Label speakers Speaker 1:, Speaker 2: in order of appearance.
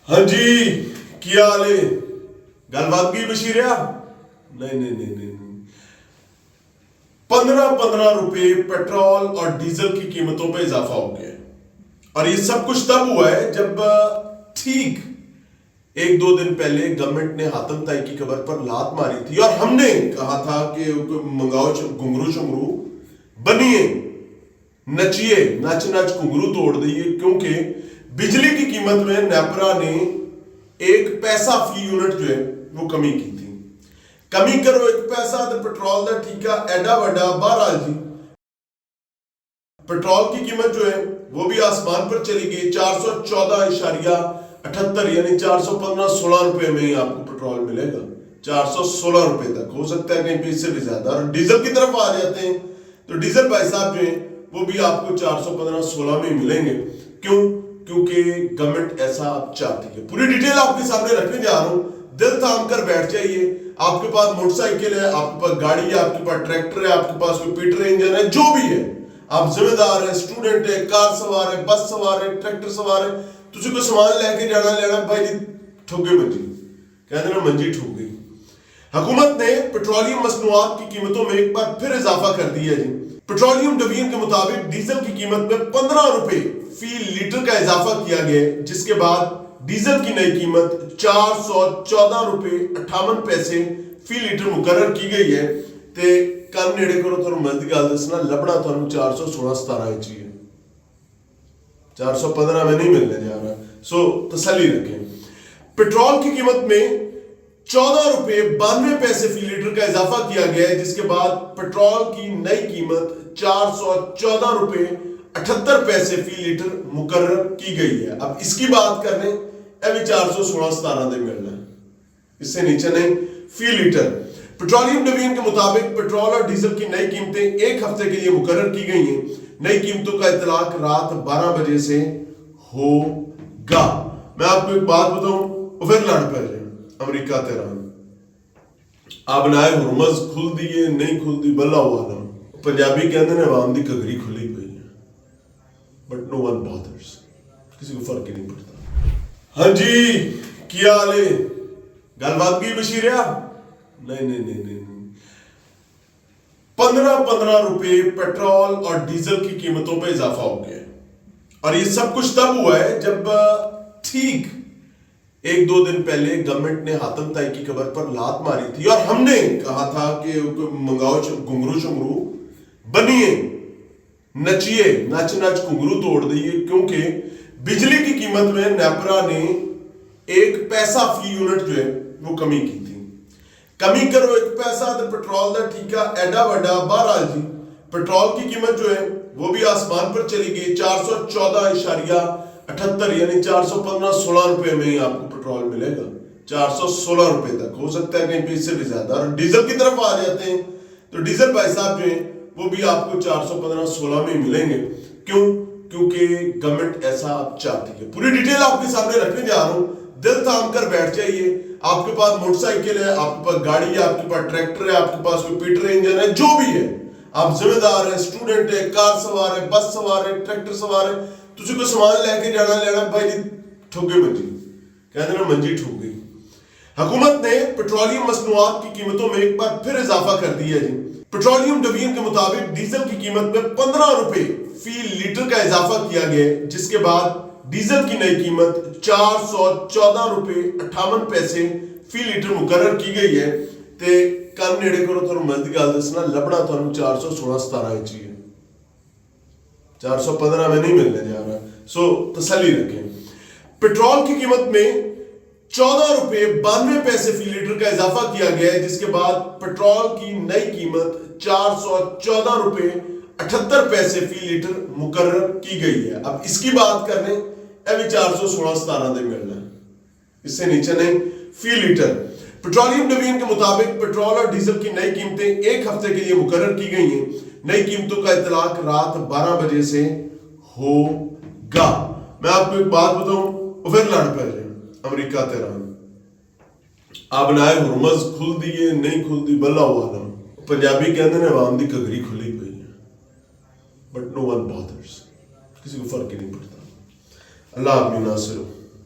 Speaker 1: हाँ जी, क्या हाल है? गलबात की बशीर नहीं नहीं नहीं नहीं नहीं 15-15 रुपए पेट्रोल और डीजल की कीमतों पे इजाफा हो गया है। और ये सब कुछ तब हुआ है जब ठीक एक दो दिन पहले गवर्नमेंट ने हातम ताई की खबर पर लात मारी थी और हमने कहा था कि मंगाओ घुंघरू शंगरू बनिए, नचिए, नच नच घुंघरू तोड़ दिए, क्योंकि बिजली की कीमत में नेपरा ने 1 पैसा फी यूनिट जो है वो कमी की थी। कमी करो 1 पैसा तो पेट्रोल का ठीका एडा वड्डा बहरहाल जी पेट्रोल की कीमत जो है वो भी आसमान पर चली गई। 414.78 यानी 415-16 रुपए में ही आपको पेट्रोल मिलेगा। 416 रुपए तक हो सकता है, कहीं पे इससे भी ज्यादा। और डीजल की तरफ आ जाते हैं तो डीजल भाई साहब जो है वो भी आपको 415-16 में मिलेंगे। क्यों? क्योंकि गवर्नमेंट ऐसा चाहती है। पूरी डिटेल आपके सामने रखने जा रहा हूं, दिल थाम कर बैठ जाइए। आपके पास मोटरसाइकिल है, आपके पास गाड़ी है, आपके पास ट्रैक्टर है, आपके पास कोई पीटर इंजन है, जो भी है, आप जिम्मेदार है, स्टूडेंट है, कार सवार है, बस सवार है, ट्रैक्टर सवार है, तुझे कोई सामान लेके जाना लेना भाई जी ठोगे मंजी, कहते ना मंजी ठोक गई। हुकूमत ने पेट्रोलियम मसनूआत की कीमतों में एक बार फिर इजाफा कर दिया जी। पेट्रोलियम डिवीजन के मुताबिक डीजल की कीमत में 15 रुपए फी लीटर का इजाफा किया गया, जिसके बाद डीजल की नई कीमत 414.58 फी लीटर मुकर्रर की गई है। ते कल नेड़े करो तुहानू मज़े दी गल दसना, लभना तुहानू 416-17 इंच ही है, 415 में नहीं मिलने जा रहा। सो तसल्ली रखें। पेट्रोल की कीमत में 14.92 फी लीटर का इजाफा किया गया है, जिसके बाद पेट्रोल की नई कीमत 414.78 फी लीटर मुकर्रर की गई है। अब इसकी बात करने भी 416-17 दे मिलना है, इससे नीचे नहीं। फी लीटर पेट्रोलियम डिवीजन के मुताबिक पेट्रोल और डीजल की नई कीमतें एक हफ्ते के लिए मुकर्रर की गई हैं। नई कीमतों का इतलाक रात 12 बजे से होगा। मैं आपको एक बात बताऊं, फिर लड़ पै जाए अमेरिका तेहरान। अब नाए हुरमज खुल दिए नहीं खुलती बल्ला हुआ ना। पंजाबी कहते हैं अवाम की घगरी खुली पई है, बट नो वन बॉदर्स, किसी को फर्क ही नहीं पड़ता। हाँ जी, क्या हाल है? गलबात की बशीर नहीं नहीं नहीं नहीं 15-15 रुपए पेट्रोल और डीजल की कीमतों पे इजाफा हो गया। और ये सब कुछ तब हुआ है जब ठीक एक दो दिन पहले गवर्नमेंट ने हातम ताई की खबर पर लात मारी थी और हमने कहा था कि मंगाओ घुंघरू शंगरू बनिए, नचिए, नच नच घुंघरू तोड़ दिए, क्योंकि बिजली की कीमत में नेपरा ने 1 पैसा फी यूनिट जो है वो कमी की थी। कमी करो 1 पैसा तो पेट्रोल का ठीका एडा वड्डा बहरहाल जी पेट्रोल की कीमत जो है वो भी आसमान पर चली गई। 414.78 यानी 415-16 रुपए में ही आपको पेट्रोल मिलेगा। 416 रुपए तक हो सकता है, कहीं पे इससे भी ज्यादा। और डीजल की तरफ आ जाते हैं तो डीजल भाई साहब जो है वो भी आपको 415-16 में ही मिलेंगे। क्यों? क्योंकि गवर्नमेंट ऐसा चाहती है। पूरी डिटेल आपके सामने रखने जा रहा हूं, दिल थाम कर बैठ जाइए। आपके पास मोटरसाइकिल है, आपके पास गाड़ी है, आपके पास ट्रैक्टर है, आपके पास कोई पीटर इंजन है, जो भी है, आप जिम्मेदार है, स्टूडेंट है, कार सवार है, बस सवार है, ट्रैक्टर सवार है, तुझे कोई सामान लेके जाना लेना भाई जी ठोगे मंजी, कहते ना मंजी ठोक गई। हुकूमत ने पेट्रोलियम मसनूआत की कीमतों में एक बार फिर इजाफा कर दिया जी। पेट्रोलियम डिवीजन के मुताबिक डीजल की कीमत में 15 रुपए फी लीटर का इजाफा किया गया, जिसके बाद डीजल की नई कीमत 414.58 फी लीटर मुकर्रर की गई है। ते कल नेड़े करो तुहानू मज़े दी गल दसना, लभना तुहानू 416-17 इंच ही है, 415 में नहीं मिलने जा रहा। सो तसल्ली रखें। पेट्रोल की कीमत में 14.92 फी लीटर का इजाफा किया गया है, जिसके बाद पेट्रोल की नई कीमत 414.78 फी लीटर मुकर्रर की गई है। अब इसकी बात करने भी 416-17 दे मिलना है, इससे नीचे नहीं। फी लीटर पेट्रोलियम डिवीजन के मुताबिक पेट्रोल और डीजल की नई कीमतें एक हफ्ते के लिए मुकर्रर की गई हैं। नई कीमतों का इतलाक रात 12 बजे से होगा। मैं आपको एक बात बताऊं, फिर लड़ पै जाए अमेरिका तेहरान। अब नाए हुरमज खुल दिए नहीं खुलती बल्ला हुआ ना। पंजाबी कहते हैं अवाम की घगरी खुली पई है, बट नो वन बॉदर्स, किसी को फर्क ही नहीं पड़ता। अल्लाह आमीन नासिर।